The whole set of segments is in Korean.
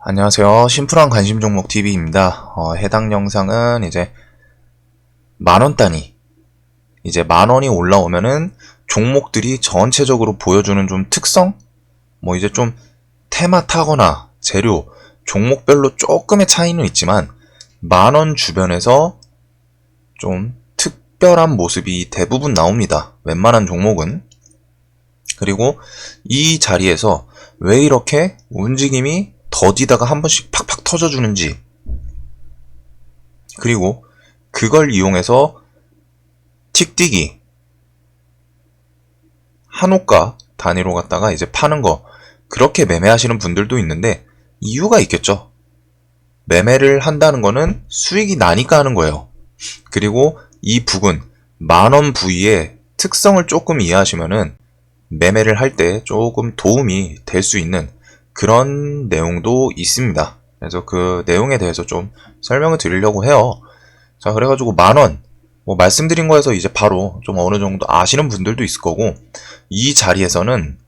안녕하세요. 심플한 관심 종목 TV입니다. 해당 영상은 이제 만원 단위, 이제 만원이 올라오면은 종목들이 전체적으로 보여주는 좀 특성? 뭐 이제 좀 테마 타거나 재료, 종목별로 조금의 차이는 있지만 만원 주변에서 좀 특별한 모습이 대부분 나옵니다. 웬만한 종목은. 그리고 이 자리에서 왜 이렇게 움직임이 더디다가 한 번씩 팍팍 터져주는지, 그리고 그걸 이용해서 틱뛰기, 한호가 단위로 갖다가 이제 파는 거, 그렇게 매매하시는 분들도 있는데 이유가 있겠죠. 매매를 한다는 거는 수익이 나니까 하는 거예요. 그리고 이 부근 만원 부위의 특성을 조금 이해하시면은 매매를 할 때 조금 도움이 될 수 있는 그런 내용도 있습니다. 그래서 그 내용에 대해서 좀 설명을 드리려고 해요. 자, 그래가지고 만원, 뭐 말씀드린 거에서 이제 바로 좀 어느 정도 아시는 분들도 있을 거고, 이 자리에서는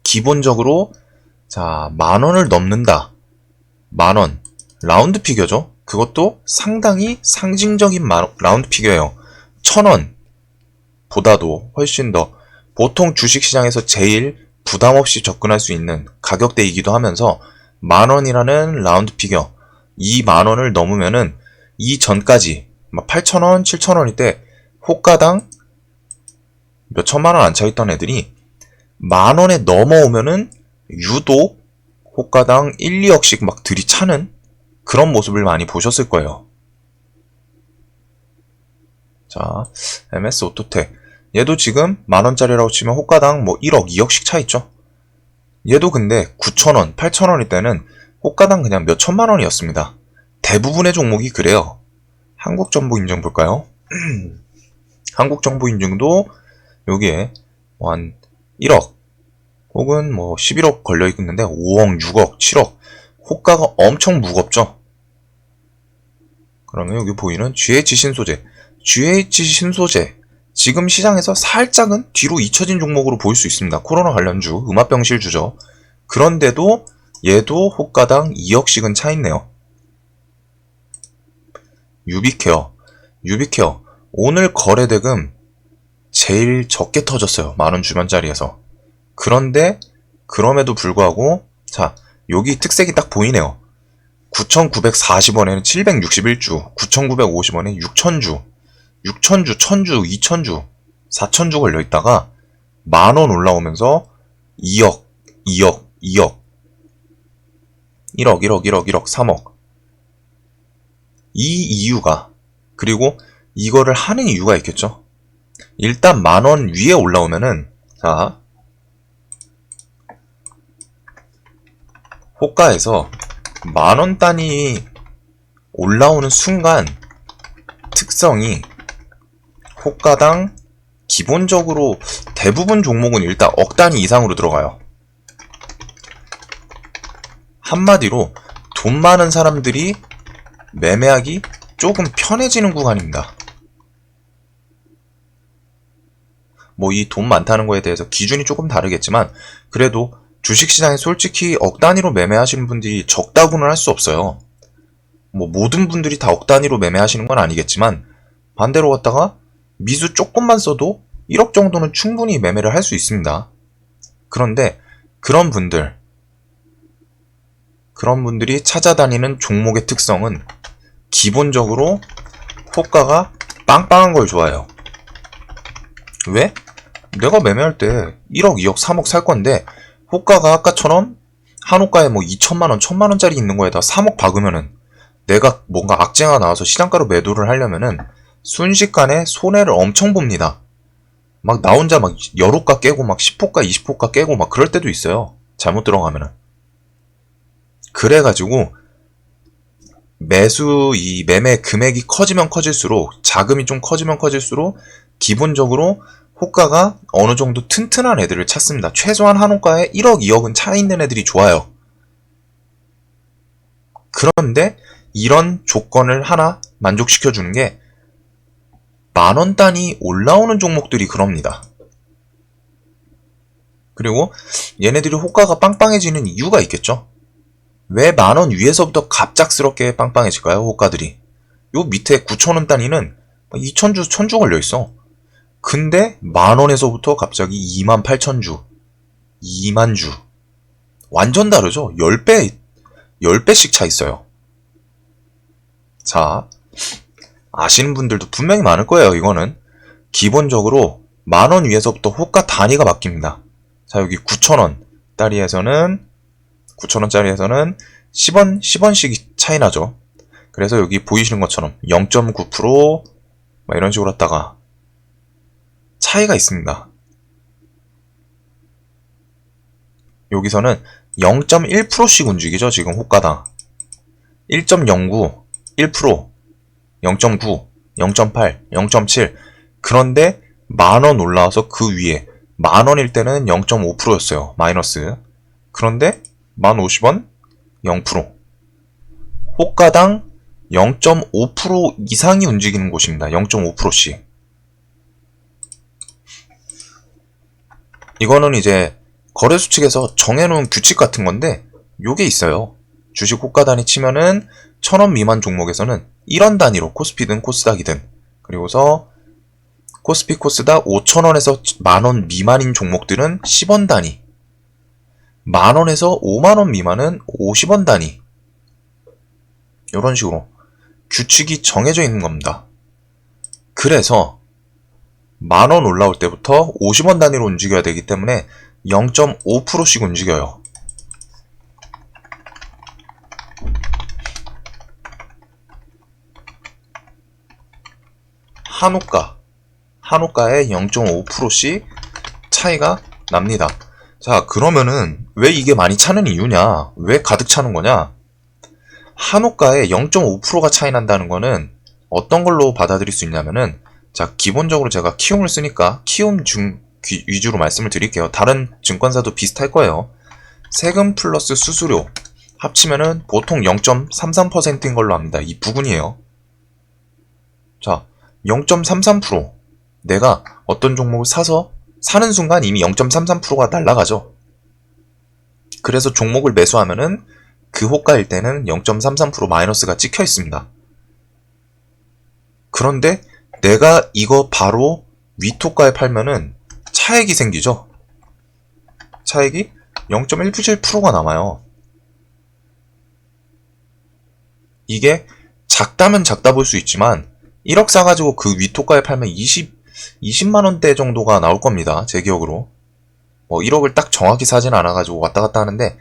기본적으로, 자, 만원을 넘는다. 만원. 라운드 피겨죠? 그것도 상당히 상징적인 라운드 피겨예요. 1000원 보다도 훨씬 더, 보통 주식시장에서 제일 부담 없이 접근할 수 있는 가격대이기도 하면서 만원이라는 라운드 피겨, 이 만원을 넘으면은 이 전까지 막 8,000원, 7,000원일 때 호가당 몇 천만원 안 차있던 애들이 만원에 넘어오면은 유독 호가당 1, 2억씩 막 들이차는 그런 모습을 많이 보셨을 거예요. 자, MS 오토텍. 얘도 지금 만원짜리라고 치면 호가당 뭐 1억, 2억씩 차있죠. 얘도 근데 9,000원, 8,000원일 때는 호가당 그냥 몇 천만원이었습니다. 대부분의 종목이 그래요. 한국정보인증 볼까요? 한국정보인증도 여기에 뭐 한 1억 혹은 뭐 11억 걸려있는데 5억, 6억, 7억 호가가 엄청 무겁죠. 그러면 여기 보이는 GH 신소재, GH 신소재 지금 시장에서 살짝은 뒤로 잊혀진 종목으로 보일 수 있습니다. 코로나 관련주, 음압병실주죠. 그런데도 얘도 호가당 2억씩은 차있네요. 유비케어. 유비케어. 오늘 거래대금 제일 적게 터졌어요. 만원 주변짜리에서. 그런데 그럼에도 불구하고 자, 여기 특색이 딱 보이네요. 9,940원에는 761주, 9,950원에 6,000주, 6,000주, 1,000주, 2,000주, 4,000주 걸려있다가 만원 올라오면서 2억, 2억, 2억, 1억, 1억, 1억, 1억, 3억. 이 이유가, 그리고 이거를 하는 이유가 있겠죠. 일단 만원 위에 올라오면은, 자, 호가에서 만원 단위 올라오는 순간 특성이 호가당 기본적으로 대부분 종목은 일단 억 단위 이상으로 들어가요. 한마디로 돈 많은 사람들이 매매하기 조금 편해지는 구간입니다. 뭐 이 돈 많다는 거에 대해서 기준이 조금 다르겠지만 그래도 주식시장에 솔직히 억 단위로 매매하시는 분들이 적다고는 할 수 없어요. 뭐 모든 분들이 다 억 단위로 매매하시는 건 아니겠지만 반대로 갔다가 미수 조금만 써도 1억 정도는 충분히 매매를 할 수 있습니다. 그런데 그런 분들이 찾아다니는 종목의 특성은 기본적으로 호가가 빵빵한 걸 좋아해요. 왜? 내가 매매할 때 1억, 2억, 3억 살 건데 호가가 아까처럼 한호가에 뭐 2천만원, 1,000만원짜리 있는 거에다 3억 박으면은 내가 뭔가 악재가 나와서 시장가로 매도를 하려면은 순식간에 손해를 엄청 봅니다. 막 나 혼자 막 여호가 깨고 막 10호가, 20호가 깨고 막 그럴 때도 있어요. 잘못 들어가면은. 그래가지고 이 매매 금액이 커지면 커질수록, 자금이 좀 커지면 커질수록 기본적으로 호가가 어느 정도 튼튼한 애들을 찾습니다. 최소한 한 호가에 1억, 2억은 차 있는 애들이 좋아요. 그런데 이런 조건을 하나 만족시켜주는 게 만원 단위 올라오는 종목들이 그럽니다. 그리고 얘네들이 호가가 빵빵해지는 이유가 있겠죠. 왜 10,000원 위에서부터 갑작스럽게 빵빵해질까요? 호가들이. 요 밑에 9,000원 단위는 2,000주, 1,000주 걸려있어. 근데 10,000원에서부터 갑자기 28,000주, 2만주. 완전 다르죠? 10배씩 차 있어요. 자, 아시는 분들도 분명히 많을 거예요, 이거는. 기본적으로 10,000원 위에서부터 호가 단위가 바뀝니다. 자, 여기 9,000원짜리에서는 10원씩 차이 나죠. 그래서 여기 보이시는 것처럼 0.9% 막 이런 식으로 했다가 차이가 있습니다. 여기서는 0.1%씩 움직이죠. 지금 호가당 1.09, 1%, 0.9, 0.8, 0.7. 그런데 10,000원 올라와서 그 위에 10,000원일 때는 0.5%였어요. 마이너스. 그런데 1050원 0%. 호가당 0.5% 이상이 움직이는 곳입니다. 0.5%씩. 이거는 이제 거래소 측에서 정해놓은 규칙 같은 건데 요게 있어요. 주식 호가 단위 치면은 1,000원 미만 종목에서는 1원 단위로 코스피든 코스닥이든, 그리고서 코스피 코스닥 5,000원에서 10,000원 미만인 종목들은 10원 단위, 10,000원에서 50,000원 미만은 50원 단위, 이런 식으로 규칙이 정해져 있는 겁니다. 그래서 10,000원 올라올 때부터 50원 단위로 움직여야 되기 때문에 0.5%씩 움직여요. 한호가에 0.5%씩 차이가 납니다. 자, 그러면은 왜 이게 많이 차는 이유냐? 왜 가득 차는 거냐? 한호가에 0.5%가 차이 난다는 거는 어떤 걸로 받아들일 수 있냐면은, 자, 기본적으로 제가 키움을 쓰니까 키움 위주로 말씀을 드릴게요. 다른 증권사도 비슷할 거예요. 세금 플러스 수수료 합치면은 보통 0.33%인 걸로 압니다. 이 부분이에요. 자, 0.33%. 내가 어떤 종목을 사는 순간 이미 0.33%가 날아가죠. 그래서 종목을 매수하면은 그 호가일 때는 0.33% 마이너스가 찍혀 있습니다. 그런데 내가 이거 바로 윗호가에 팔면은 차액이 생기죠. 차액이 0.197%가 남아요. 이게 작다면 작다 볼 수 있지만 1억 사가지고 그 윗호가에 팔면 20만원대 정도가 나올 겁니다. 제 기억으로. 뭐 1억을 딱 정확히 사진 않아가지고 왔다 갔다 하는데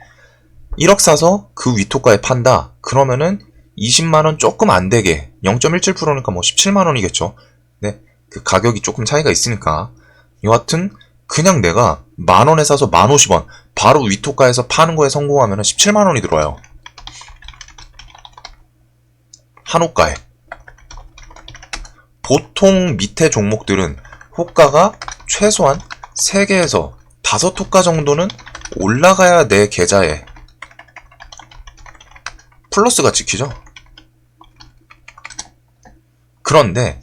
1억 사서 그 윗호가에 판다. 그러면은 20만원 조금 안 되게 0.17%니까 뭐 17만원이겠죠. 네, 그 가격이 조금 차이가 있으니까. 여하튼 그냥 내가 10,000원에 사서 10,050원 바로 윗호가에서 파는 거에 성공하면 17만원이 들어와요. 한호가에. 보통 밑에 종목들은 호가가 최소한 3개에서 5호가 정도는 올라가야 내 계좌에 플러스가 찍히죠. 그런데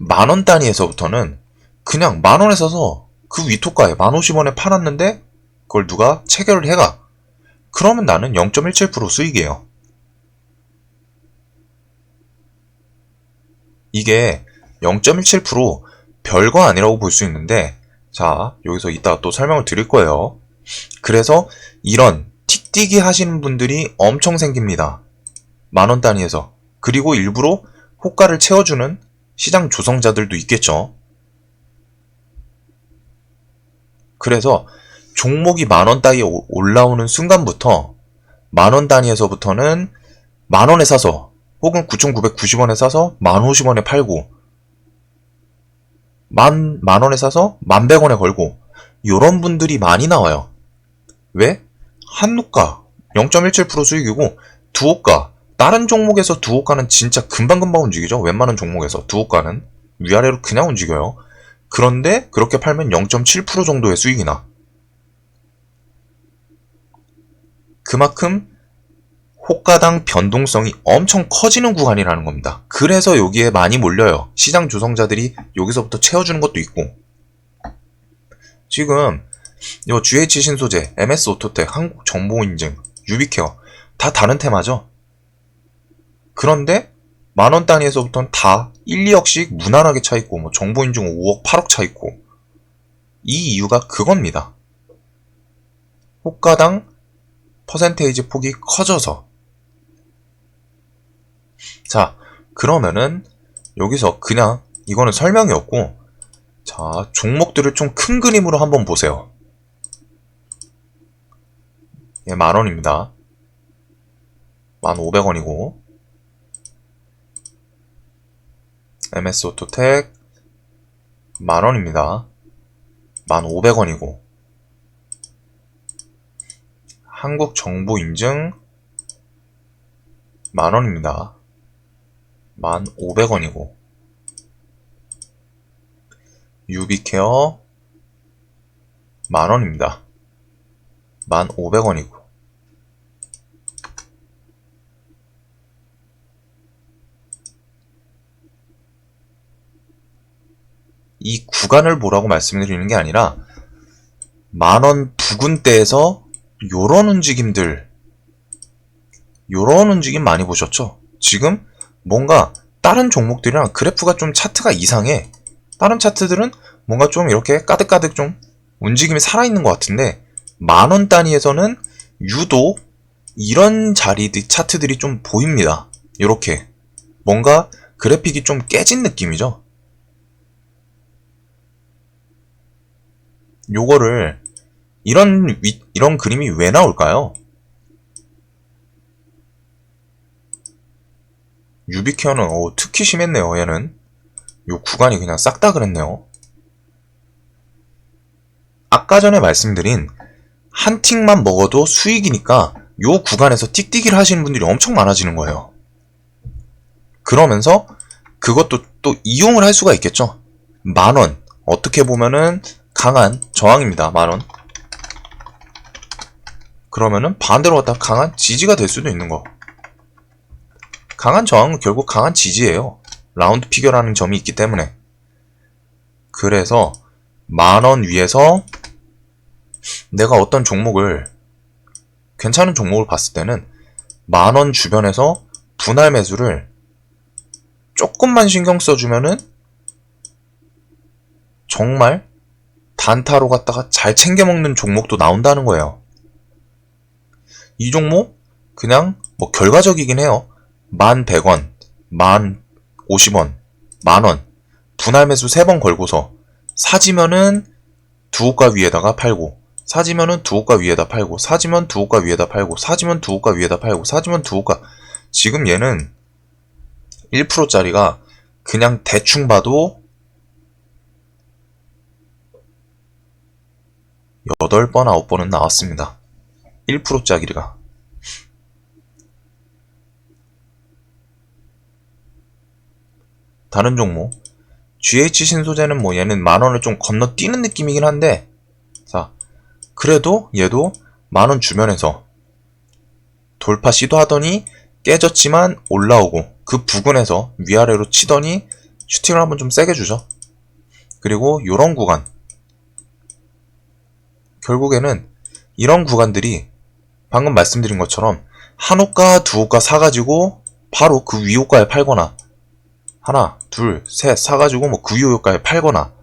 10,000원 단위에서부터는 그냥 10,000원에 사서 그 윗호가에 1050원에 팔았는데 그걸 누가 체결을 해가. 그러면 나는 0.17% 수익이에요. 이게 0.17% 별거 아니라고 볼 수 있는데, 자, 여기서 이따가 또 설명을 드릴 거예요. 그래서 이런 틱뛰기 하시는 분들이 엄청 생깁니다. 10,000원 단위에서. 그리고 일부러 호가를 채워주는 시장 조성자들도 있겠죠. 그래서 종목이 10,000원 단위에 올라오는 순간부터 10,000원 단위에서부터는 10,000원에 사서 혹은 9,990원에 사서 10,050원에 팔고 10,000원에 사서 1,100원에 걸고 요런 분들이 많이 나와요. 왜? 한호가 0.17% 수익이고 두호가, 다른 종목에서 두호가는 진짜 금방금방 움직이죠. 웬만한 종목에서 두호가는 위아래로 그냥 움직여요. 그런데 그렇게 팔면 0.7% 정도의 수익이 나. 그만큼 호가당 변동성이 엄청 커지는 구간이라는 겁니다. 그래서 여기에 많이 몰려요. 시장 조성자들이 여기서부터 채워주는 것도 있고. 지금 요 GH 신소재, MS 오토텍, 한국정보인증 유비케어 다 다른 테마죠. 그런데 만원 단위에서부터는 다 1, 2억씩 무난하게 차있고 뭐 정보인증 5억, 8억 차있고 이 이유가 그겁니다. 호가당 퍼센테이지 폭이 커져서. 자, 그러면은 여기서 그냥 이거는 설명이 없고 자, 종목들을 좀 큰 그림으로 한번 보세요. 예, 만원입니다. 1,500원이고 MS오토텍 만원입니다. 1,500원이고 한국정보인증 만원입니다. 1,500원이고 유비케어 만원입니다. 1,500원이고 이 구간을 보라고 말씀드리는 게 아니라 만원 부근대에서 요런 움직임들, 요런 움직임 많이 보셨죠? 지금 뭔가 다른 종목들이랑 그래프가 좀 차트가 이상해. 다른 차트들은 뭔가 좀 이렇게 까득까득 좀 움직임이 살아있는 것 같은데 만원 단위에서는 유독 이런 자리들 차트들이 좀 보입니다. 이렇게 뭔가 그래픽이 좀 깨진 느낌이죠. 요거를 이런 그림이 왜 나올까요? 유비케어는 특히 심했네요. 얘는 요 구간이 그냥 싹 다 그랬네요. 아까 전에 말씀드린 한 틱만 먹어도 수익이니까 요 구간에서 틱틱이를 하시는 분들이 엄청 많아지는 거예요. 그러면서 그것도 또 이용을 할 수가 있겠죠. 만원 어떻게 보면은 강한 저항입니다. 만원. 그러면은 반대로 갖다 강한 지지가 될 수도 있는 거. 강한 저항은 결국 강한 지지예요. 라운드 피겨라는 점이 있기 때문에. 그래서 만원 위에서 내가 어떤 종목을 괜찮은 종목을 봤을 때는 만원 주변에서 분할 매수를 조금만 신경 써주면은 정말 단타로 갖다가 잘 챙겨 먹는 종목도 나온다는 거예요. 이 종목 그냥 뭐 결과적이긴 해요. 1,100원, 1,050원, 만원 분할 매수 3번 걸고서 사지면은 두 호가 위에다가 팔고 사지면은 두 호가 위에다 팔고 사지면 두 호가 위에다 팔고 사지면 두 호가 위에다 팔고 사지면 두 호가. 지금 얘는 1%짜리가 그냥 대충 봐도 8번, 9번은 나왔습니다. 1%짜리가. 다른 종목 GH 신소재는 뭐 얘는 만원을 좀 건너뛰는 느낌이긴 한데 자 그래도 얘도 만원 주변에서 돌파 시도하더니 깨졌지만 올라오고 그 부근에서 위아래로 치더니 슈팅을 한번 좀 세게 주죠. 그리고 요런 구간 결국에는 이런 구간들이 방금 말씀드린 것처럼 한 호가 두 호가 사가지고 바로 그 위 호가에 팔거나 하나 둘 셋 사가지고 뭐 그 위 호가에 팔거나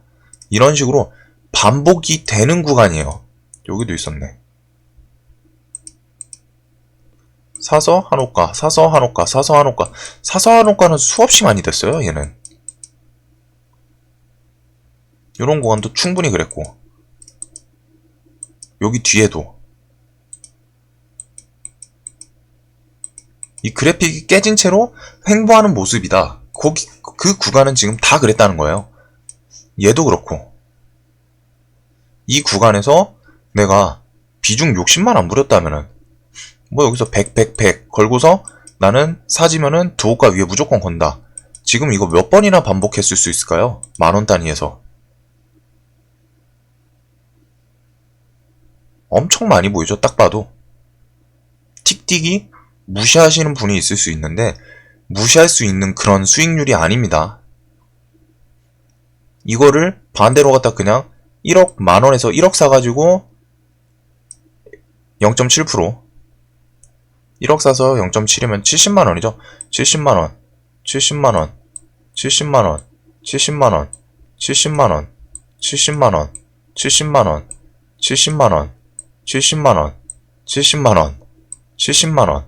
이런 식으로 반복이 되는 구간이에요. 여기도 있었네. 사서 한 호가 사서 한 호가 사서 한 호가 사서 한 호가는 수없이 많이 됐어요. 얘는 요런 구간도 충분히 그랬고 여기 뒤에도 이 그래픽이 깨진 채로 횡보하는 모습이다. 그 구간은 지금 다 그랬다는 거예요. 얘도 그렇고 이 구간에서 내가 비중 욕심만 안 부렸다면은 뭐 여기서 100 걸고서 나는 사지면은 두 호가 위에 무조건 건다. 지금 이거 몇 번이나 반복했을 수 있을까요? 만원 단위에서 엄청 많이 보이죠. 딱 봐도 틱틱이 무시하시는 분이 있을 수 있는데 무시할 수 있는 그런 수익률이 아닙니다. 이거를 반대로 갖다 그냥 1억 만원에서 1억 사가지고 0.7% 1억 사서 0.7이면 70만원이죠. 70만원, 70만원, 70만원, 70만원, 70만원, 70만원, 70만원, 70만원, 70만원, 70만원, 70만원.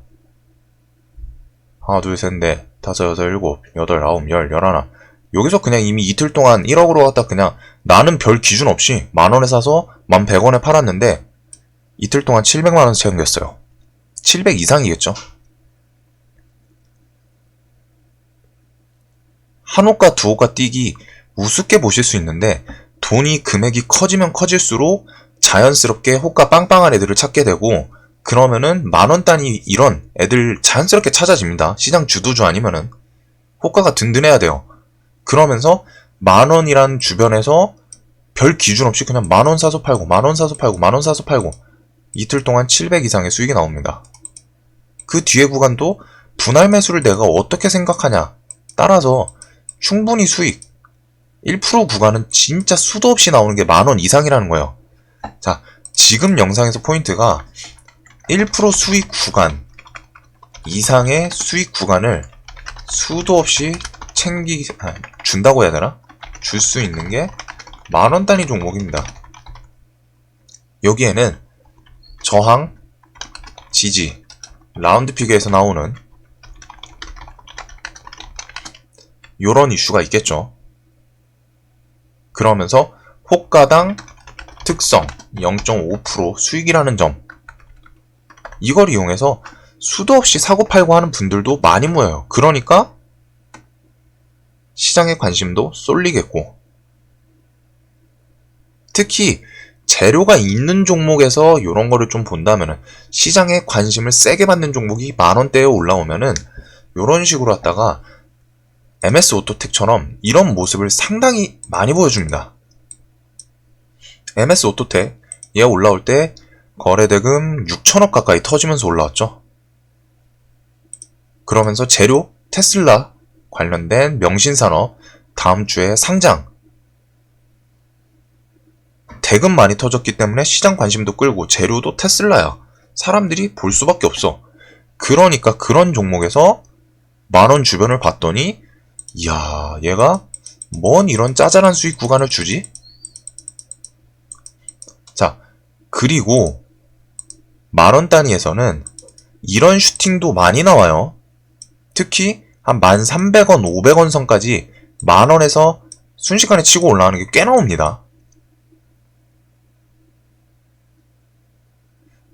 하나, 둘, 셋, 넷, 다섯, 여섯, 일곱, 여덟, 아홉, 열, 열하나. 여기서 그냥 이미 이틀 동안 1억으로 갖다 그냥 나는 별 기준 없이 만원에 사서 11,100원에 팔았는데 이틀 동안 700만원 챙겼어요. 700 이상이겠죠. 한 호가 두 호가 뛰기 우습게 보실 수 있는데 돈이 금액이 커지면 커질수록 자연스럽게 호가 빵빵한 애들을 찾게 되고 그러면은 만원 단위 이런 애들 자연스럽게 찾아집니다. 시장 주도주 아니면은 호가가 든든해야 돼요. 그러면서 만원이란 주변에서 별 기준 없이 그냥 만원 사서 팔고 만원 사서 팔고 만원 사서 팔고 이틀 동안 700 이상의 수익이 나옵니다. 그 뒤에 구간도 분할 매수를 내가 어떻게 생각하냐 따라서 충분히 수익 1% 구간은 진짜 수도 없이 나오는 게 만원 이상이라는 거예요. 자, 지금 영상에서 포인트가 1% 수익 구간 이상의 수익 구간을 수도 없이 준다고 해야 되나? 줄 수 있는 게 만원 단위 종목입니다. 여기에는 저항, 지지, 라운드 피겨에서 나오는 요런 이슈가 있겠죠. 그러면서 호가당 특성 0.5% 수익이라는 점 이걸 이용해서 수도 없이 사고팔고 하는 분들도 많이 모여요. 그러니까 시장의 관심도 쏠리겠고 특히 재료가 있는 종목에서 이런 거를 좀 본다면은 시장의 관심을 세게 받는 종목이 만원대에 올라오면은 이런 식으로 왔다가 MS 오토텍처럼 이런 모습을 상당히 많이 보여줍니다. MS 오토텍 얘 올라올 때 거래대금 6천억 가까이 터지면서 올라왔죠. 그러면서 재료 테슬라 관련된 명신산업 다음 주에 상장 대금 많이 터졌기 때문에 시장 관심도 끌고 재료도 테슬라야. 사람들이 볼 수밖에 없어. 그러니까 그런 종목에서 만원 주변을 봤더니 이야 얘가 뭔 이런 짜잘한 수익 구간을 주지? 자 그리고 만원 단위에서는 이런 슈팅도 많이 나와요. 특히 한 1,300원, 500원 선까지 만원에서 순식간에 치고 올라가는 게 꽤 나옵니다.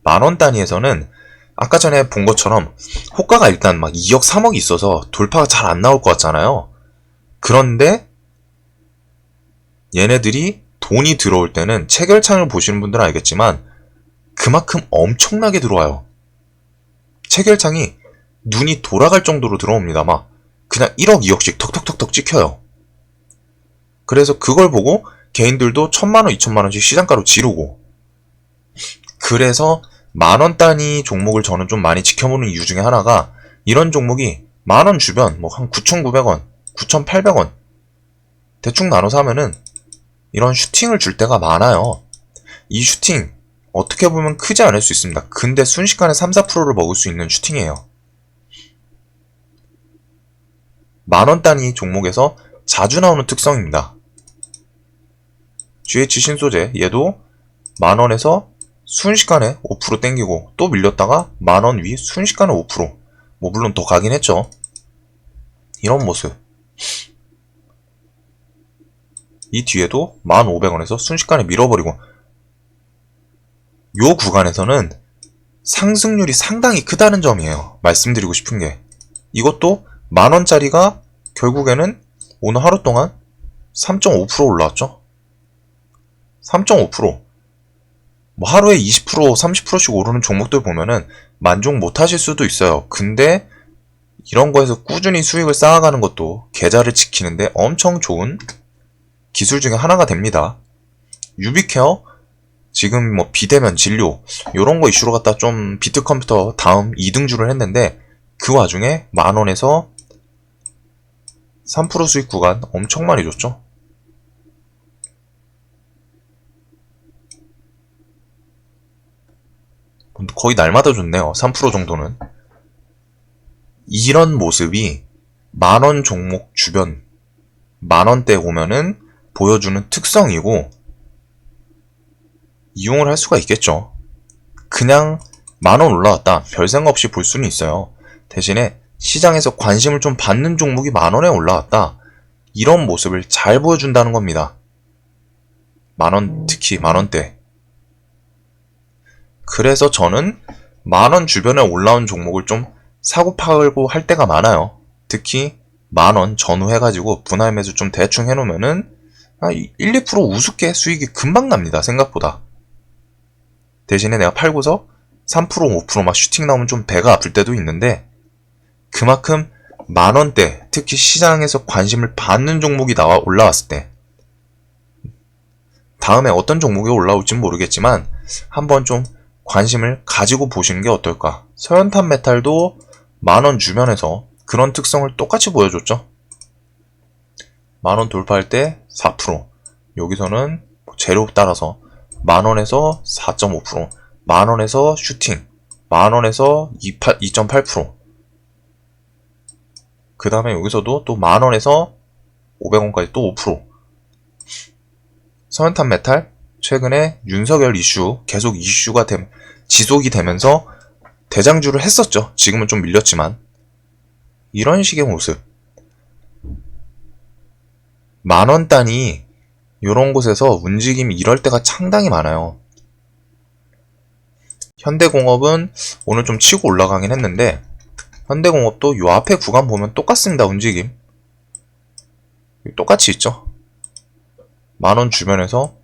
만원 단위에서는 아까 전에 본 것처럼 호가가 일단 막 2억, 3억이 있어서 돌파가 잘 안 나올 것 같잖아요. 그런데 얘네들이 돈이 들어올 때는 체결창을 보시는 분들은 알겠지만 그만큼 엄청나게 들어와요. 체결창이 눈이 돌아갈 정도로 들어옵니다. 막 그냥 1억, 2억씩 턱턱턱턱 찍혀요. 그래서 그걸 보고 개인들도 1,000만원, 2,000만원씩 시장가로 지르고 그래서 만원 단위 종목을 저는 좀 많이 지켜보는 이유 중에 하나가 이런 종목이 만원 주변 뭐 한 9,900원, 9,800원 대충 나눠서 하면은 이런 슈팅을 줄 때가 많아요. 이 슈팅 어떻게 보면 크지 않을 수 있습니다. 근데 순식간에 3, 4%를 먹을 수 있는 슈팅이에요. 만원 단위 종목에서 자주 나오는 특성입니다. GH 신소재 얘도 만원에서 순식간에 5% 땡기고 또 밀렸다가 만원 위 순식간에 5% 뭐 물론 더 가긴 했죠. 이런 모습 이 뒤에도 1,500원에서 순식간에 밀어버리고 요 구간에서는 상승률이 상당히 크다는 점이에요. 말씀드리고 싶은 게 이것도 만원짜리가 결국에는 오늘 하루 동안 3.5% 올라왔죠. 3.5% 뭐 하루에 20%, 30%씩 오르는 종목들 보면은 만족 못 하실 수도 있어요. 근데 이런 거에서 꾸준히 수익을 쌓아가는 것도 계좌를 지키는데 엄청 좋은 기술 중에 하나가 됩니다. 유비케어 지금 뭐 비대면 진료 요런 거 이슈로 갖다 좀 비트컴퓨터 다음 2등주를 했는데 그 와중에 만원에서 3% 수익 구간 엄청 많이 줬죠. 거의 날마다 줬네요. 3% 정도는. 이런 모습이 만원 종목 주변 만원대 오면은 보여주는 특성이고 이용을 할 수가 있겠죠. 그냥 만원 올라왔다. 별 생각 없이 볼 수는 있어요. 대신에 시장에서 관심을 좀 받는 종목이 만원에 올라왔다. 이런 모습을 잘 보여준다는 겁니다. 만원, 특히 만원대. 그래서 저는 만원 주변에 올라온 종목을 좀 사고 팔고 할 때가 많아요. 특히 만원 전후 해가지고 분할 매수 좀 대충 해놓으면은 1, 2% 우습게 수익이 금방 납니다. 생각보다. 대신에 내가 팔고서 3%, 5% 막 슈팅 나오면 좀 배가 아플 때도 있는데 그만큼 만원대, 특히 시장에서 관심을 받는 종목이 나와 올라왔을 때 다음에 어떤 종목이 올라올지는 모르겠지만 한번 좀 관심을 가지고 보시는 게 어떨까. 서현탄 메탈도 만원 주변에서 그런 특성을 똑같이 보여줬죠. 만원 돌파할 때 4%, 여기서는 재료 따라서 만원에서 4.5%, 만원에서 슈팅, 만원에서 2.8%, 그 다음에 여기서도 또 만원에서 500원까지 또 5%. 서현탄 메탈 최근에 윤석열 이슈 계속 이슈가 지속이 되면서 대장주를 했었죠. 지금은 좀 밀렸지만 이런 식의 모습. 만원 단위 이런 곳에서 움직임이 이럴 때가 상당히 많아요. 현대공업은 오늘 좀 치고 올라가긴 했는데 현대공업도 요 앞에 구간 보면 똑같습니다. 움직임 똑같이 있죠. 만원 주변에서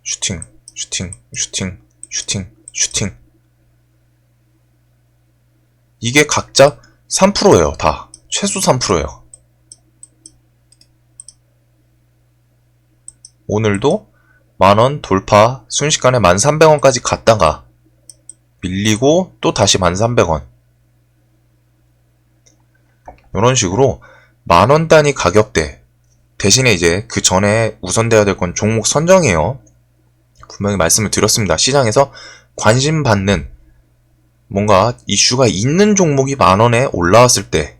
슈팅, 슈팅, 슈팅, 슈팅, 슈팅. 이게 각자 3%예요. 다 최소 3%예요. 오늘도 만원 돌파 순식간에 1300원까지 갔다가 밀리고 또 다시 1300원. 이런 식으로 만원 단위 가격대 대신에 이제 그 전에 우선돼야 될 건 종목 선정이에요. 분명히 말씀을 드렸습니다. 시장에서 관심 받는 뭔가 이슈가 있는 종목이 만원에 올라왔을 때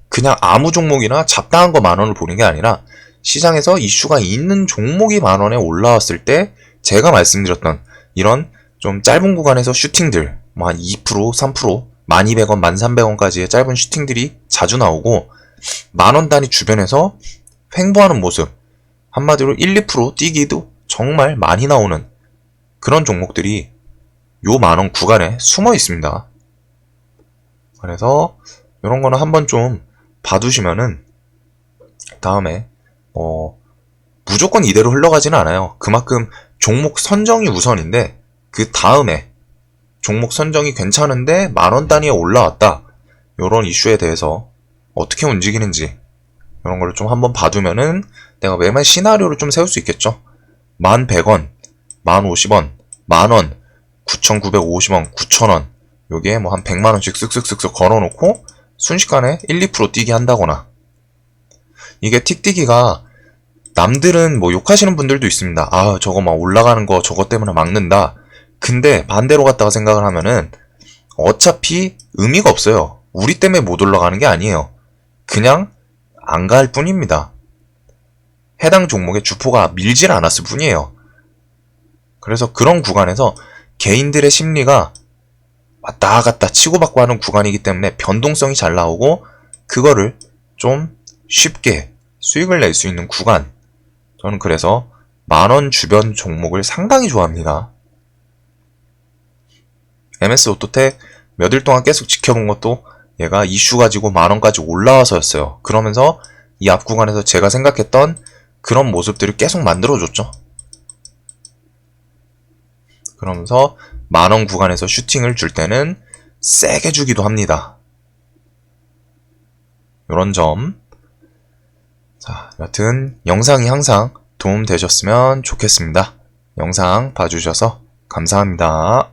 그냥 아무 종목이나 잡다한 거 만원을 보는 게 아니라 시장에서 이슈가 있는 종목이 만원에 올라왔을 때 제가 말씀드렸던 이런 좀 짧은 구간에서 슈팅들 뭐 한 2%, 3%, 1200원, 1300원까지의 짧은 슈팅들이 자주 나오고 만원 단위 주변에서 횡보하는 모습 한마디로 1, 2% 뛰기도 정말 많이 나오는 그런 종목들이 요 만원 구간에 숨어 있습니다. 그래서 이런 거는 한번 좀 봐두시면은 다음에 무조건 이대로 흘러가지는 않아요. 그만큼 종목 선정이 우선인데 그 다음에 종목 선정이 괜찮은데 만원 단위에 올라왔다. 요런 이슈에 대해서 어떻게 움직이는지 이런 거를 좀 한번 봐두면은 내가 매매 시나리오를 좀 세울 수 있겠죠. 1100원, 1050원, 만원, 9950원, 9000원 요게 뭐 한 100만원씩 쓱쓱쓱쓱 걸어놓고 순식간에 1, 2% 뛰게 한다거나 이게 틱뛰기가 남들은 뭐 욕하시는 분들도 있습니다. 아 저거 막 올라가는 거 저거 때문에 막는다. 근데 반대로 갔다가 생각을 하면은 어차피 의미가 없어요. 우리 때문에 못 올라가는 게 아니에요. 그냥 안 갈 뿐입니다. 해당 종목의 주포가 밀질 않았을 뿐이에요. 그래서 그런 구간에서 개인들의 심리가 왔다 갔다 치고받고 하는 구간이기 때문에 변동성이 잘 나오고 그거를 좀 쉽게 수익을 낼 수 있는 구간. 저는 그래서 만원 주변 종목을 상당히 좋아합니다. MS 오토텍 몇 일 동안 계속 지켜본 것도 얘가 이슈 가지고 만원까지 올라와서였어요. 그러면서 이 앞 구간에서 제가 생각했던 그런 모습들을 계속 만들어줬죠. 그러면서 만원 구간에서 슈팅을 줄 때는 세게 주기도 합니다. 요런 점. 자, 여튼 영상이 항상 도움 되셨으면 좋겠습니다. 영상 봐주셔서 감사합니다.